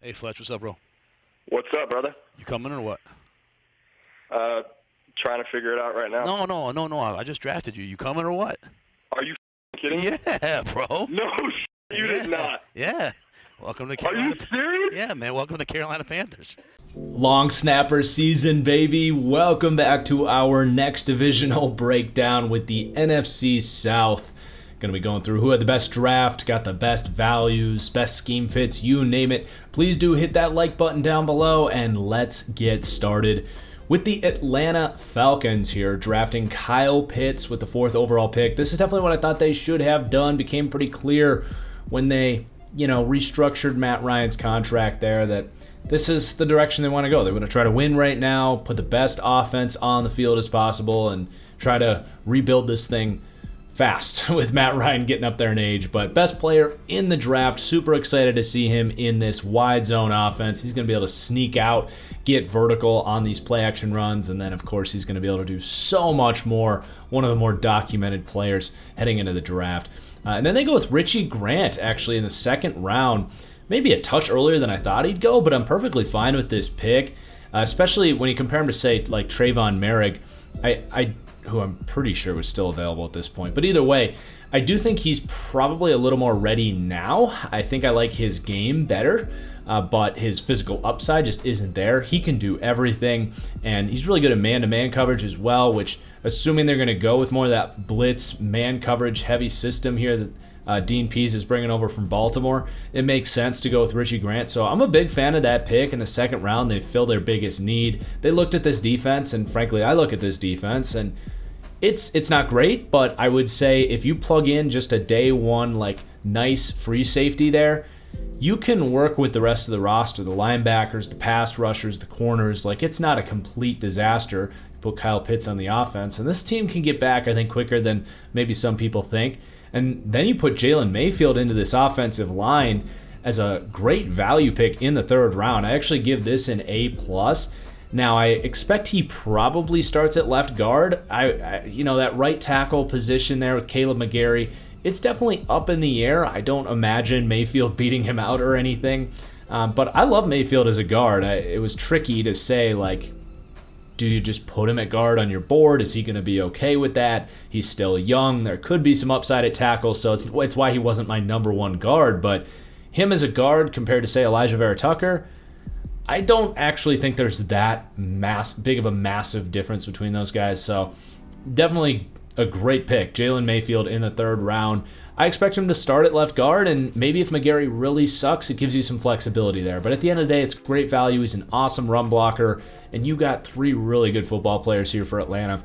Hey, Fletch, what's up, bro? What's up, brother? You coming or what? Trying to figure it out right now. No. I just drafted you. You coming or what? Are you kidding me? Yeah, bro. No, you did not. Yeah. Welcome to Are Carolina. you serious? Yeah, man. Welcome to the Carolina Panthers. Long snapper season, baby. Welcome back to our next divisional breakdown with the NFC South. Going to be going through who had the best draft, got the best values, best scheme fits, you name it. Please do hit that like button down below, and let's get started with the Atlanta Falcons here, drafting Kyle Pitts with the 4th overall pick. This is definitely what I thought they should have done. Became pretty clear when they, restructured Matt Ryan's contract there that this is the direction they want to go. They want to try to win right now, put the best offense on the field as possible, and try to rebuild this thing fast with Matt Ryan getting up there in age. But best player in the draft, super excited to see him in this wide zone offense. He's going to be able to sneak out, get vertical on these play action runs, and then of course he's going to be able to do so much more. One of the more documented players heading into the draft. And then they go with Richie Grant actually in the 2nd round. Maybe a touch earlier than I thought he'd go, but I'm perfectly fine with this pick, especially when you compare him to, say, like Trayvon Merrick, who I'm pretty sure was still available at this point. But either way, I do think he's probably a little more ready now. I think I like his game better, but his physical upside just isn't there. He can do everything, and he's really good at man-to-man coverage as well, which, assuming they're going to go with more of that blitz, man coverage heavy system here that Dean Pease is bringing over from Baltimore, it makes sense to go with Richie Grant. So I'm a big fan of that pick in the 2nd round. They filled their biggest need. They looked at this defense, and frankly, I look at this defense, and it's not great, but I would say if you plug in just a day one, like, nice free safety there, you can work with the rest of the roster, the linebackers, the pass rushers, the corners. Like, it's not a complete disaster. Put Kyle Pitts on the offense, and this team can get back, I think, quicker than maybe some people think. And then you put Jalen Mayfield into this offensive line as a great value pick in the 3rd round. I actually give this an A+. Now, I expect he probably starts at left guard. That right tackle position there with Caleb McGarry, it's definitely up in the air. I don't imagine Mayfield beating him out or anything. But I love Mayfield as a guard. It was tricky to say, like, do you just put him at guard on your board? Is he going to be okay with that? He's still young. There could be some upside at tackle, so it's why he wasn't my number 1 guard. But him as a guard compared to, say, Elijah Vera Tucker, I don't actually think there's that big of a massive difference between those guys. So definitely a great pick. Jalen Mayfield in the 3rd round. I expect him to start at left guard, and maybe if McGarry really sucks, it gives you some flexibility there. But at the end of the day, it's great value. He's an awesome run blocker, and you got 3 really good football players here for Atlanta.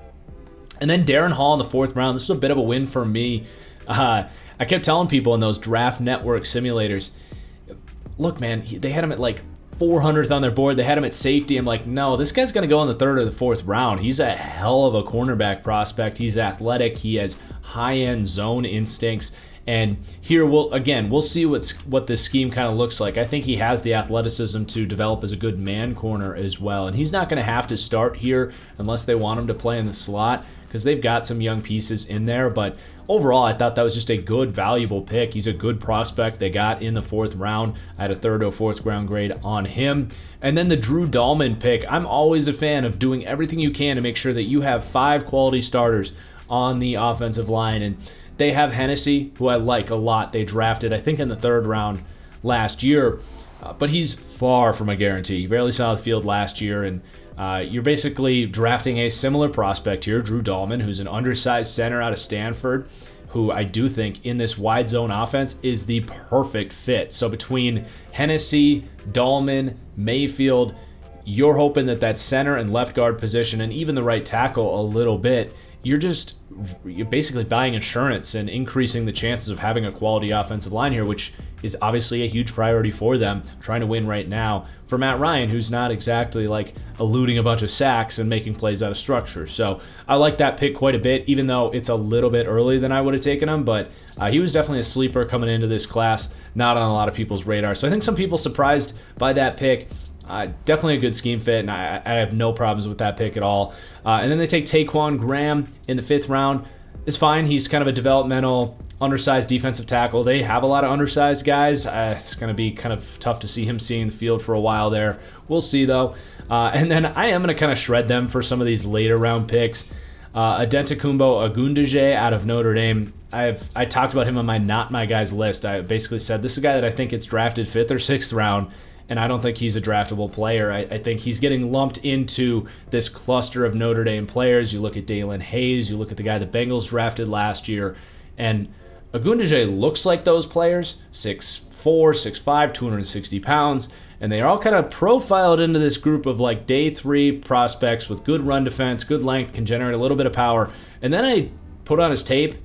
And then Darren Hall in the 4th round. This was a bit of a win for me. I kept telling people in those draft network simulators, look, man, they had him at like 400th on their board. They had him at safety. I'm like, no, this guy's going to go in the 3rd or the 4th round. He's a hell of a cornerback prospect. He's athletic. He has high-end zone instincts. And here, we'll see what this scheme kind of looks like. I think he has the athleticism to develop as a good man corner as well. And he's not going to have to start here unless they want him to play in the slot, because they've got some young pieces in there. But overall, I thought that was just a good, valuable pick. He's a good prospect they got in the 4th round. I had a 3rd or 4th round grade on him. And then the Drew Dahlman pick. I'm always a fan of doing everything you can to make sure that you have 5 quality starters on the offensive line. And they have Hennessy, who I like a lot. They drafted, I think, in the 3rd round last year. But he's far from a guarantee. He barely saw the field last year, and you're basically drafting a similar prospect here, Drew Dahlman, who's an undersized center out of Stanford, who I do think in this wide zone offense is the perfect fit. So between Hennessy, Dahlman, Mayfield, you're hoping that center and left guard position, and even the right tackle a little bit, you're basically buying insurance and increasing the chances of having a quality offensive line here, which is obviously a huge priority for them, trying to win right now. For Matt Ryan, who's not exactly like eluding a bunch of sacks and making plays out of structure. So I like that pick quite a bit, even though it's a little bit early than I would have taken him. But he was definitely a sleeper coming into this class, not on a lot of people's radar. So I think some people surprised by that pick. Definitely a good scheme fit, and I have no problems with that pick at all. And then they take Taquan Graham in the 5th round. is fine. He's kind of a developmental, undersized defensive tackle. They have a lot of undersized guys. It's going to be kind of tough to see him seeing the field for a while there. We'll see, though. And then I am going to kind of shred them for some of these later round picks. Adetokunbo Ogundeji out of Notre Dame. I talked about him on my Not My Guys list. I basically said this is a guy that I think gets drafted 5th or 6th round, and I don't think he's a draftable player. I think he's getting lumped into this cluster of Notre Dame players. You look at Dalen Hayes, you look at the guy the Bengals drafted last year, and Ogundeji looks like those players, 6'4", 6'5", 260 pounds, and they are all kind of profiled into this group of like day 3 prospects with good run defense, good length, can generate a little bit of power. And then I put on his tape,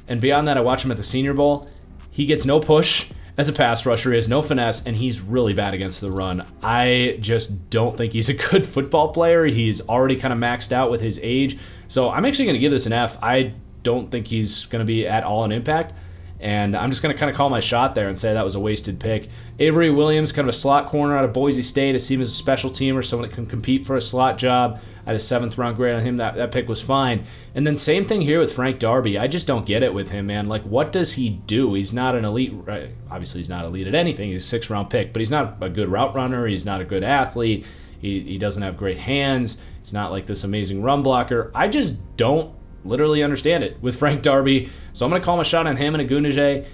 and beyond that, I watch him at the Senior Bowl. He gets no push as a pass rusher. He has no finesse, and he's really bad against the run. I just don't think he's a good football player. He's already kind of maxed out with his age. So I'm actually going to give this an F. I don't think he's going to be at all an impact. And I'm just going to kind of call my shot there and say that was a wasted pick. Avery Williams, kind of a slot corner out of Boise State. I see him as a special teamer, someone that can compete for a slot job. I had a 7th round grade on him. That pick was fine. And then same thing here with Frank Darby. I just don't get it with him, man. Like, what does he do? He's not an elite. Obviously, he's not elite at anything. He's a 6th round pick, but he's not a good route runner. He's not a good athlete. He doesn't have great hands. He's not like this amazing run blocker. I just don't literally understand it with Frank Darby. So I'm going to call my shot on him and Ogundeji.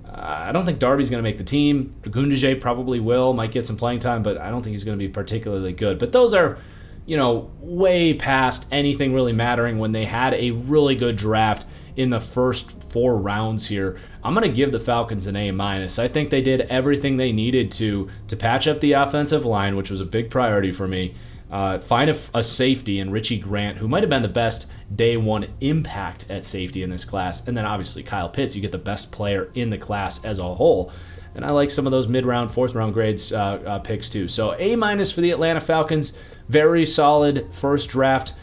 I don't think Darby's going to make the team. Ogundeji probably will, might get some playing time, but I don't think he's going to be particularly good. But those are, way past anything really mattering when they had a really good draft in the first 4 rounds here. I'm going to give the Falcons an A-. I think they did everything they needed to patch up the offensive line, which was a big priority for me. Find a safety in Richie Grant, who might have been the best day 1 impact at safety in this class. And then obviously Kyle Pitts, you get the best player in the class as a whole. And I like some of those mid-round, 4th round grades picks too. So A- for the Atlanta Falcons. Very solid first draft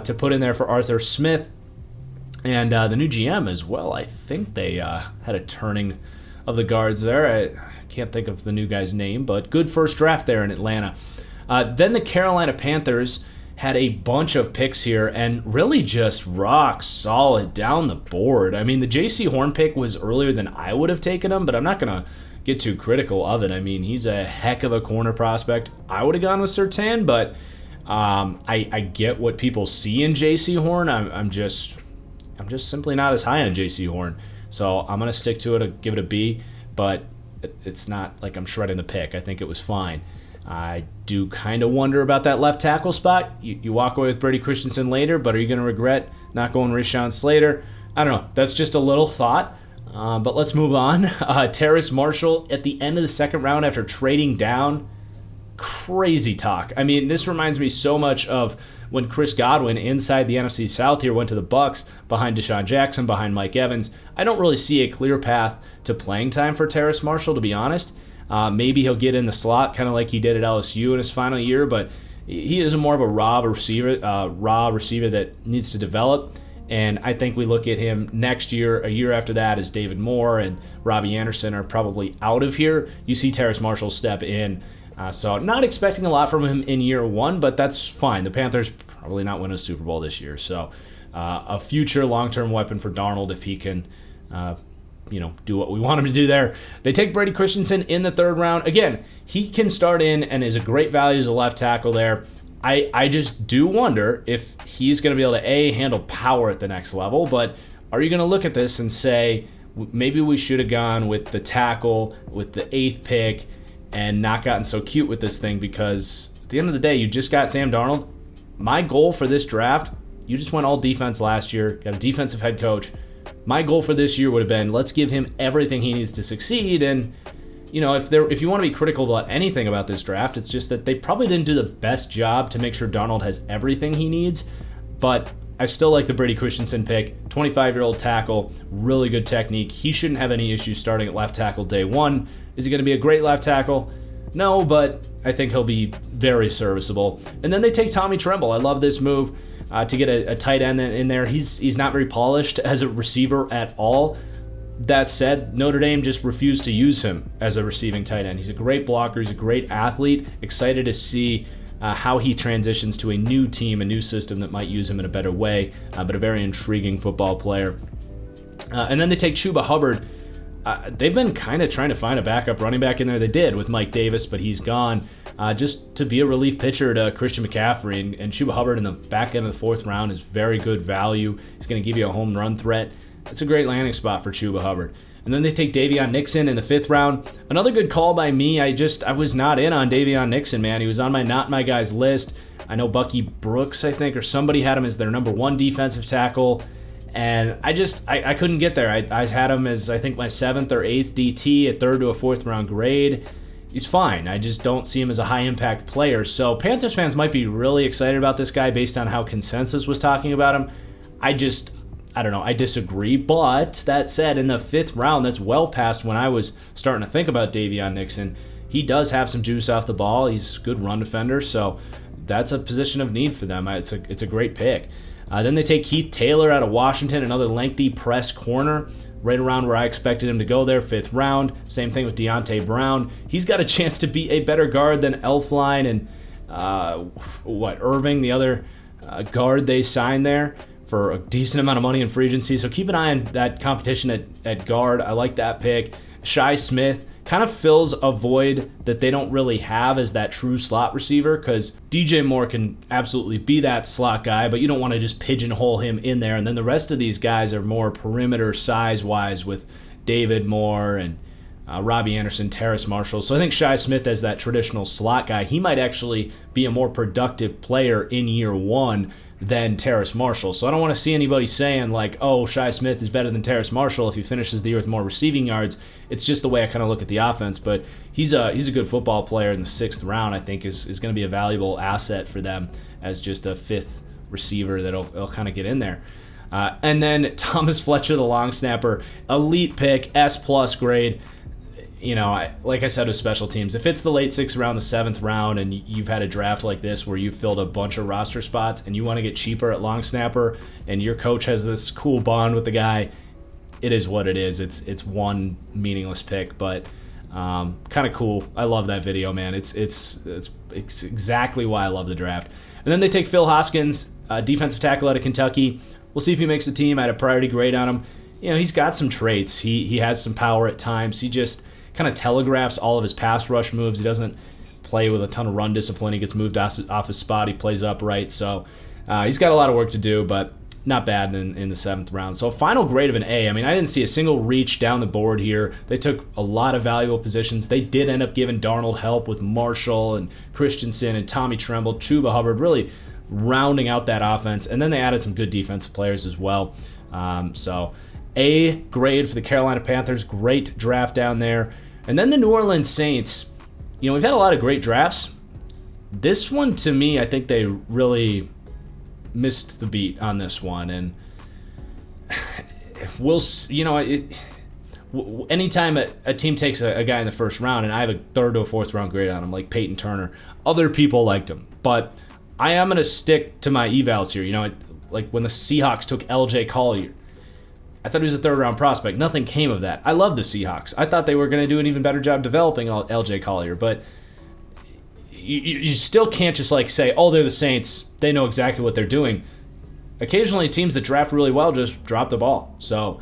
to put in there for Arthur Smith. And the new GM as well. I think they had a turning of the guards there. I can't think of the new guy's name, but good first draft there in Atlanta. Then the Carolina Panthers had a bunch of picks here and really just rock solid down the board. I mean, the J.C. Horn pick was earlier than I would have taken him, but I'm not going to get too critical of it. I mean, he's a heck of a corner prospect. I would have gone with Surtain, but I get what people see in J.C. Horn. I'm just simply not as high on J.C. Horn. So I'm going to stick to it, give it a B, but it's not like I'm shredding the pick. I think it was fine. I do kind of wonder about that left tackle spot. You walk away with Brady Christensen later, but are you going to regret not going Rashawn Slater? I don't know. That's just a little thought. But let's move on. Terrace Marshall at the end of the 2nd round after trading down. Crazy talk. I mean, this reminds me so much of when Chris Godwin inside the NFC South here went to the Bucs behind Deshaun Jackson, behind Mike Evans. I don't really see a clear path to playing time for Terrace Marshall, to be honest. Maybe he'll get in the slot kind of like he did at LSU in his final year, but he is more of a raw receiver that needs to develop. And I think we look at him next year, a year after that, as David Moore and Robbie Anderson are probably out of here. You see Terrace Marshall step in. So not expecting a lot from him in year 1, but that's fine. The Panthers probably not win a Super Bowl this year. So a future long-term weapon for Darnold if he can do what we want him to do there. They take Brady Christensen in the 3rd round. Again, he can start in and is a great value as a left tackle there. I just do wonder if he's going to be able to, handle power at the next level, but are you going to look at this and say, maybe we should have gone with the tackle with the 8th pick and not gotten so cute with this thing, because at the end of the day, you just got Sam Darnold. My goal for this draft, you just went all defense last year, got a defensive head coach. My goal for this year would have been, let's give him everything he needs to succeed. And if you want to be critical about anything about this draft, it's just that they probably didn't do the best job to make sure Darnold has everything he needs. But I still like the Brady Christensen pick. 25-year-old tackle, really good technique. He shouldn't have any issues starting at left tackle day 1. Is he going to be a great left tackle? No, but I think he'll be very serviceable. And then they take Tommy Tremble. I love this move to get a tight end in there. He's not very polished as a receiver at all. That said, Notre Dame just refused to use him as a receiving tight end. He's a great blocker. He's a great athlete. Excited to see how he transitions to a new team, a new system that might use him in a better way, but a very intriguing football player. And then they take Chuba Hubbard. They've been kind of trying to find a backup running back in there. They did with Mike Davis, but he's gone. Just to be a relief pitcher to Christian McCaffrey. And Chuba Hubbard in the back end of the 4th round is very good value. He's going to give you a home run threat. It's a great landing spot for Chuba Hubbard. And then they take Davion Nixon in the 5th round. Another good call by me. I was not in on Davion Nixon, man. He was on my not my guys list. I know Bucky Brooks, I think, or somebody had him as their number 1 defensive tackle. And I couldn't get there. I had him as, I think, my 7th or 8th DT, a 3rd to a 4th round grade. He's fine. I just don't see him as a high-impact player. So Panthers fans might be really excited about this guy based on how consensus was talking about him. I don't know. I disagree. But that said, in the 5th round, that's well past when I was starting to think about Davion Nixon. He does have some juice off the ball. He's a good run defender, so that's a position of need for them. It's a great pick. Then they take Keith Taylor out of Washington, another lengthy press corner, right around where I expected him to go there, 5th round. Same thing with Deontay Brown. He's got a chance to be a better guard than Elflein and Irving, the other guard they signed there, for a decent amount of money in free agency. So keep an eye on that competition at guard. I like that pick. Sais Smith kind of fills a void that they don't really have as that true slot receiver, because DJ Moore can absolutely be that slot guy, but you don't want to just pigeonhole him in there. And then the rest of these guys are more perimeter size-wise with David Moore and Robbie Anderson, Terrace Marshall. So I think Sais Smith as that traditional slot guy, he might actually be a more productive player in year 1 than Terrace Marshall. So I don't want to see anybody saying like, oh, Sais Smith is better than Terrace Marshall if he finishes the year with more receiving yards. It's just the way I kind of look at the offense. But he's a good football player in the 6th round. I think is going to be a valuable asset for them as just a 5th receiver that'll kind of get in there. And then Thomas Fletcher, the long snapper, elite pick, S+ grade. You know, like I said with special teams, if it's the late 6th round, the 7th round, and you've had a draft like this where you've filled a bunch of roster spots and you want to get cheaper at long snapper and your coach has this cool bond with the guy, it is what it is. It's one meaningless pick, but kind of cool. I love that video, man. It's exactly why I love the draft. And then they take Phil Hoskins, defensive tackle out of Kentucky. We'll see if he makes the team. I had a priority grade on him. You know, he's got some traits. He has some power at times. He just kind of telegraphs all of his pass rush moves. He doesn't play with a ton of run discipline. He gets moved off his spot. He plays upright. So he's got a lot of work to do, but not bad in the 7th round. So a final grade of an A. I mean, I didn't see a single reach down the board here. They took a lot of valuable positions. They did end up giving Darnold help with Marshall and Christensen and Tommy Tremble, Chuba Hubbard, really rounding out that offense. And then they added some good defensive players as well. So A grade for the Carolina Panthers. Great draft down there. And then the New Orleans Saints. You know, we've had a lot of great drafts. This one, to me, I think they really missed the beat on this one. And anytime a team takes a guy in the 1st round, and I have a 3rd to a 4th round grade on him, like Peyton Turner, other people liked him. But I am going to stick to my evals here. You know, like when the Seahawks took LJ Collier, I thought he was a 3rd round prospect. Nothing came of that. I love the Seahawks. I thought they were going to do an even better job developing LJ Collier, but you still can't just like say, oh, they're the Saints. They know exactly what they're doing. Occasionally, teams that draft really well just drop the ball. So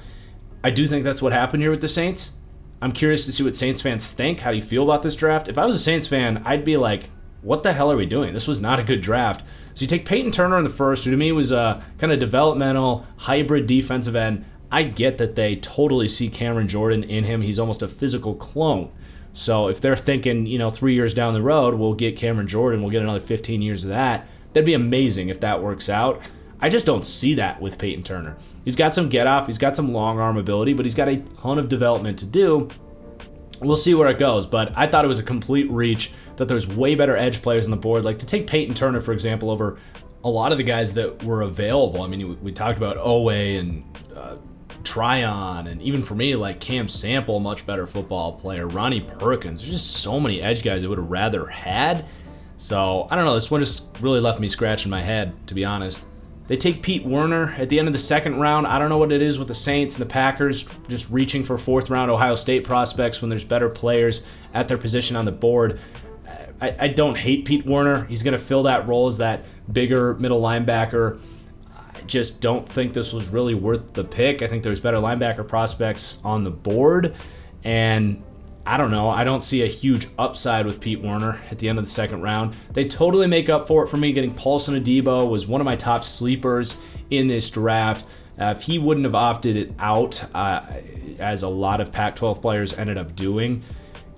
I do think that's what happened here with the Saints. I'm curious to see what Saints fans think. How do you feel about this draft? If I was a Saints fan, I'd be like, what the hell are we doing? This was not a good draft. So you take Peyton Turner in the 1st, who to me was a kind of developmental, hybrid defensive end. I get that they totally see Cameron Jordan in him. He's almost a physical clone. So if they're thinking, 3 years down the road, we'll get Cameron Jordan, we'll get another 15 years of that, that'd be amazing if that works out. I just don't see that with Peyton Turner. He's got some get-off, he's got some long arm ability, but he's got a ton of development to do. We'll see where it goes, but I thought it was a complete reach, that there's way better edge players on the board. Like to take Peyton Turner, for example, over a lot of the guys that were available. I mean, we talked about Owe and Tryon, and even for me, like Cam Sample, much better football player. Ronnie Perkins. There's just so many edge guys I would have rather had. So, I don't know. This one just really left me scratching my head, to be honest. They take Pete Werner at the end of the 2nd round. I don't know what it is with the Saints and the Packers just reaching for 4th round Ohio State prospects when there's better players at their position on the board. I don't hate Pete Werner. He's going to fill that role as that bigger middle linebacker. I just don't think this was really worth the pick. I think there's better linebacker prospects on the board. And I don't know. I don't see a huge upside with Pete Werner at the end of the second round. They totally make up for it for me. Getting Paulson Adebo was one of my top sleepers in this draft. If he wouldn't have opted it out, as a lot of Pac-12 players ended up doing,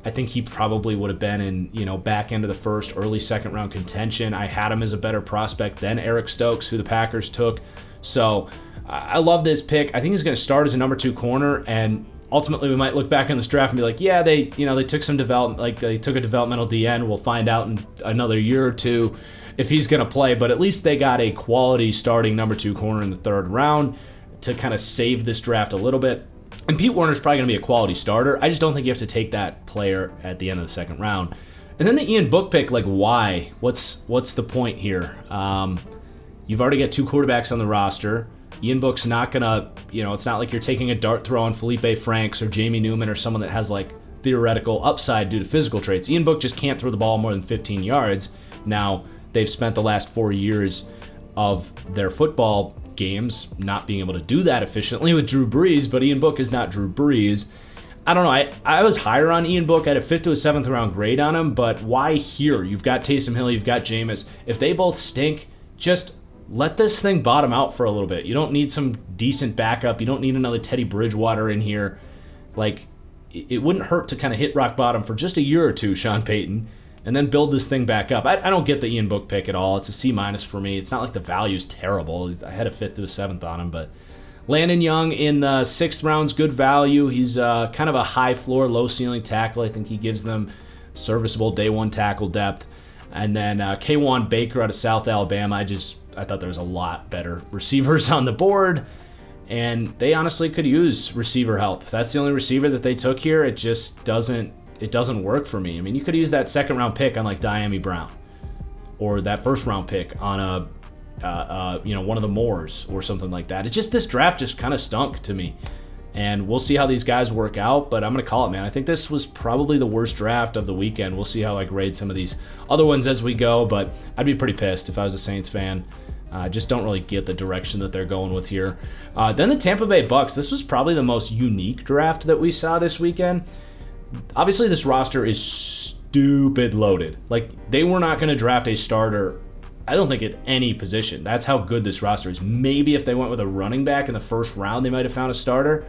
I think he probably would have been in, back end of the first, early second round contention. I had him as a better prospect than Eric Stokes, who the Packers took. So I love this pick. I think he's going to start as a number 2 corner, and ultimately we might look back in this draft and be like, yeah, they took some development, like they took a developmental DN. We'll find out in another year or two if he's going to play, but at least they got a quality starting number 2 corner in the third round to kind of save this draft a little bit. And Pete Werner's probably going to be a quality starter. I just don't think you have to take that player at the end of the second round. And then the Ian Book pick, like, why? What's the point here? You've already got 2 quarterbacks on the roster. Ian Book's not going to, it's not like you're taking a dart throw on Felipe Franks or Jamie Newman or someone that has, like, theoretical upside due to physical traits. Ian Book just can't throw the ball more than 15 yards. Now, they've spent the last 4 years of their football games not being able to do that efficiently with Drew Brees, but Ian Book is not Drew Brees. I don't know. I was higher on Ian Book. I had a 5th to a 7th round grade on him, but why here? You've got Taysom Hill, you've got Jameis. If they both stink, just let this thing bottom out for a little bit. You don't need some decent backup. You don't need another Teddy Bridgewater in here. Like, it wouldn't hurt to kind of hit rock bottom for just a year or two, Sean Payton, and then build this thing back up. I don't get the Ian Book pick at all. It's a C- for me. It's not like the value's terrible. I had a 5th to a 7th on him, but Landon Young in the 6th round's good value. He's kind of a high floor, low ceiling tackle. I think he gives them serviceable day 1 tackle depth. And then K'Wan Baker out of South Alabama. I thought there was a lot better receivers on the board, and they honestly could use receiver help. That's the only receiver that they took here. It just doesn't work for me. I mean, you could use that 2nd round pick on like Diami Brown, or that 1st round pick on one of the Moores or something like that. It's just, this draft just kind of stunk to me, and we'll see how these guys work out. But I'm gonna call it, man. I think this was probably the worst draft of the weekend. We'll see how I grade some of these other ones as we go, but I'd be pretty pissed if I was a Saints fan. Just don't really get the direction that they're going with here. Then the Tampa Bay Bucks. This was probably the most unique draft that we saw this weekend. Obviously, this roster is stupid loaded. Like, they were not going to draft a starter, I don't think, at any position. That's how good this roster is. Maybe if they went with a running back in the 1st round, they might have found a starter.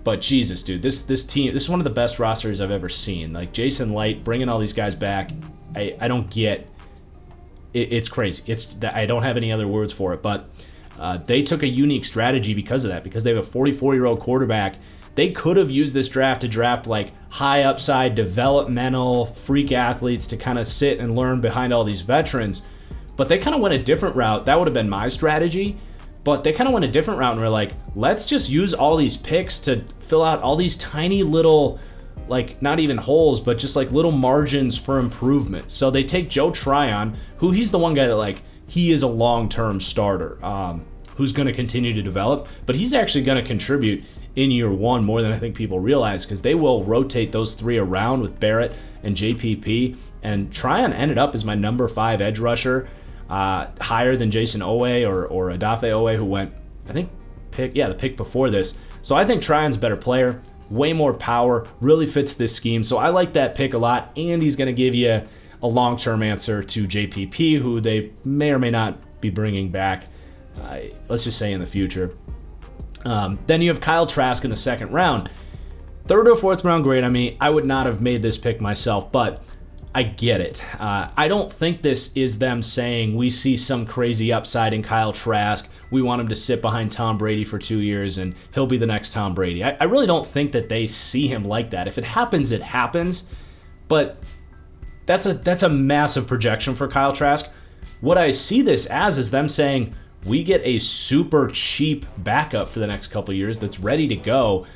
But Jesus, dude, this team, this is one of the best rosters I've ever seen. Like, Jason Light, bringing all these guys back, I don't get. It's crazy. I don't have any other words for it. But they took a unique strategy because of that, because they have a 44-year-old quarterback. They could have used this draft to draft like high upside, developmental freak athletes to kind of sit and learn behind all these veterans. But they kind of went a different route. That would have been my strategy. But they kind of went a different route and were like, let's just use all these picks to fill out all these tiny little, like, not even holes, but just like little margins for improvement. So they take Joe Tryon, who he's the one guy that, like, he is a long-term starter who's going to continue to develop, but he's actually going to contribute in year 1 more than I think people realize, because they will rotate those 3 around with Barrett and JPP. And Tryon ended up as my number 5 edge rusher, higher than Jason Owe or Adafe Owe, who went, I think, the pick before this. So I think Tryon's a better player, way more power, really fits this scheme. So I like that pick a lot, and he's going to give you a long-term answer to JPP, who they may or may not be bringing back, let's just say in the future. Then you have Kyle Trask in the 2nd round. 3rd or 4th round grade on me. I would not have made this pick myself, but I get it. I don't think this is them saying we see some crazy upside in Kyle Trask. We want him to sit behind Tom Brady for 2 years and he'll be the next Tom Brady. I really don't think that they see him like that. If it happens, it happens. But that's a massive projection for Kyle Trask. What I see this as is them saying, we get a super cheap backup for the next couple of years that's ready to go.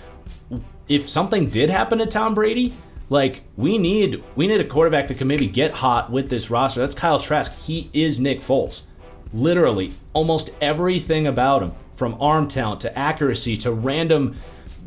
If something did happen to Tom Brady, like, we need a quarterback that can maybe get hot with this roster. That's Kyle Trask. He is Nick Foles. Literally, almost everything about him, from arm talent to accuracy to random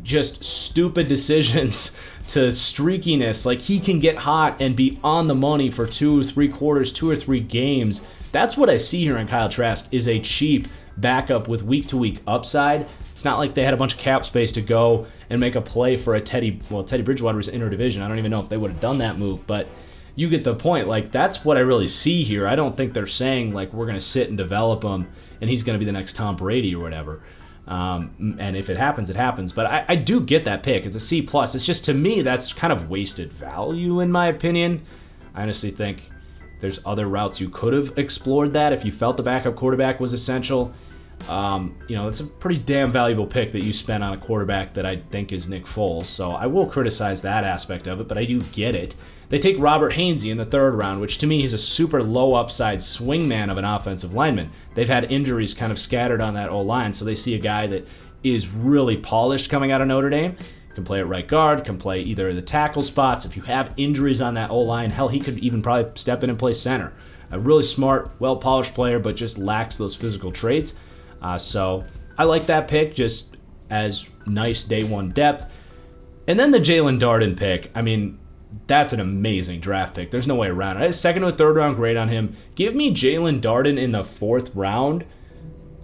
just stupid decisions to streakiness. Like, he can get hot and be on the money for 2 or 3 quarters, 2 or 3 games. That's what I see here in Kyle Trask, is a cheap backup with week-to-week upside. It's not like they had a bunch of cap space to go and make a play for a Teddy Bridgewater was interdivision. I don't even know if they would have done that move, but you get the point. Like, that's what I really see here. I don't think they're saying, like, we're going to sit and develop him and he's going to be the next Tom Brady or whatever. And if it happens, it happens. But I do get that pick. It's a C+. It's just, to me, that's kind of wasted value, in my opinion. I honestly think there's other routes you could have explored that if you felt the backup quarterback was essential. It's a pretty damn valuable pick that you spent on a quarterback that I think is Nick Foles. So I will criticize that aspect of it, but I do get it. They take Robert Hainsey in the 3rd round, which to me he's a super low upside swingman of an offensive lineman. They've had injuries kind of scattered on that O-line, so they see a guy that is really polished coming out of Notre Dame. Can play at right guard, can play either of the tackle spots. If you have injuries on that O-line, hell, he could even probably step in and play center. A really smart, well-polished player, but just lacks those physical traits. So I like that pick just as nice day one depth. And then the Jalen Darden pick, I mean, that's an amazing draft pick. There's no way around it. I had a 2nd or 3rd round grade on him. Give me Jalen Darden in the 4th round.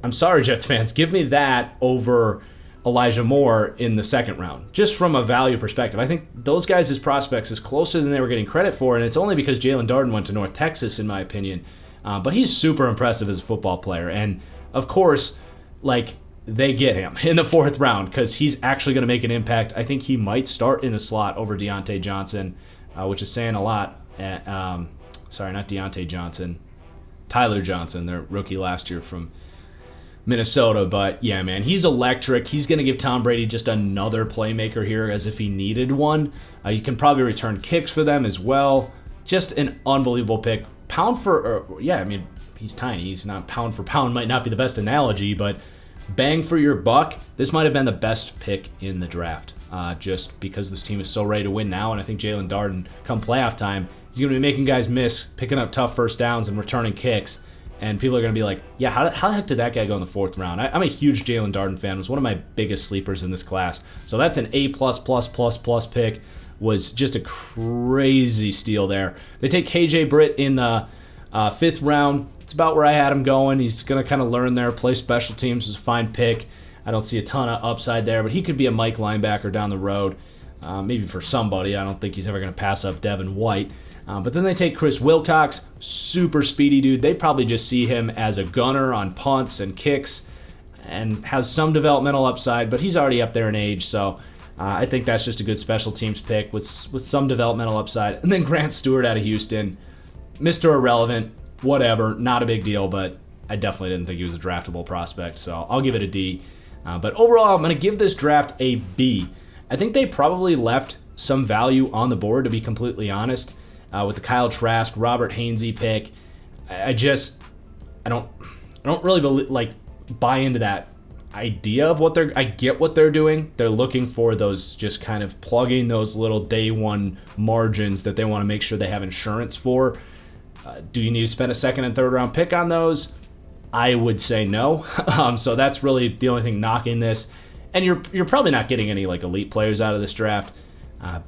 I'm sorry, Jets fans. Give me that over Elijah Moore in the 2nd round, just from a value perspective. I think those guys' prospects is closer than they were getting credit for, and it's only because Jalen Darden went to North Texas, in my opinion. But he's super impressive as a football player. And, of course, like, they get him in the 4th round because he's actually going to make an impact. I think he might start in the slot over Deontay Johnson, which is saying a lot. Sorry, not Deontay Johnson. Tyler Johnson, their rookie last year from Minnesota. But, yeah, man, he's electric. He's going to give Tom Brady just another playmaker here as if he needed one. You can probably return kicks for them as well. Just an unbelievable pick. He's tiny. He's not pound for pound, might not be the best analogy, but bang for your buck, this might have been the best pick in the draft. Just because this team is so ready to win now, and I think Jalen Darden, come playoff time, he's going to be making guys miss, picking up tough first downs and returning kicks, and people are going to be like, yeah, how the heck did that guy go in the 4th round? I'm a huge Jalen Darden fan. He was one of my biggest sleepers in this class. So that's an A++++ pick. Was just a crazy steal there. They take KJ Britt in the 5th round. It's about where I had him going. He's going to kind of learn there, play special teams. It's a fine pick. I don't see a ton of upside there, but he could be a Mike linebacker down the road, maybe for somebody. I don't think he's ever going to pass up Devin White. But then they take Chris Wilcox, super speedy dude. They probably just see him as a gunner on punts and kicks and has some developmental upside, but he's already up there in age, so I think that's just a good special teams pick with some developmental upside. And then Grant Stewart out of Houston, Mr. Irrelevant, whatever, not a big deal, but I definitely didn't think he was a draftable prospect, so I'll give it a D. But overall, I'm going to give this draft a B. I think they probably left some value on the board, to be completely honest, with the Kyle Trask, Robert Hainsey pick. I don't really buy into that idea of what I get what they're doing. They're looking for those, just kind of plugging those little day one margins that they want to make sure they have insurance for. Do you need to spend a 2nd and 3rd round pick on those? I would say no. So that's really the only thing knocking this. And you're probably not getting any like elite players out of this draft.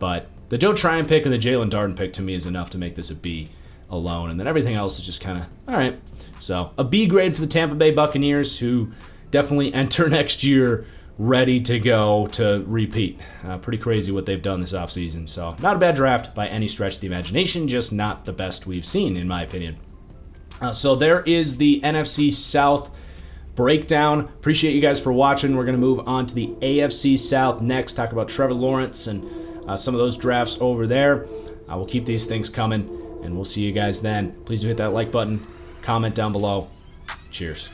But the Joe Tryon pick and the Jalen Darden pick to me is enough to make this a B alone. And then everything else is just kind of, all right. So a B grade for the Tampa Bay Buccaneers, who definitely enter next year ready to go to repeat. Pretty crazy what they've done this offseason. So not a bad draft by any stretch of the imagination, just not the best we've seen, in my opinion. So there is the NFC South breakdown. Appreciate you guys for watching. We're going to move on to the AFC South next, talk about Trevor Lawrence and some of those drafts over there. We'll keep these things coming, and we'll see you guys then. Please do hit that like button, comment down below. Cheers.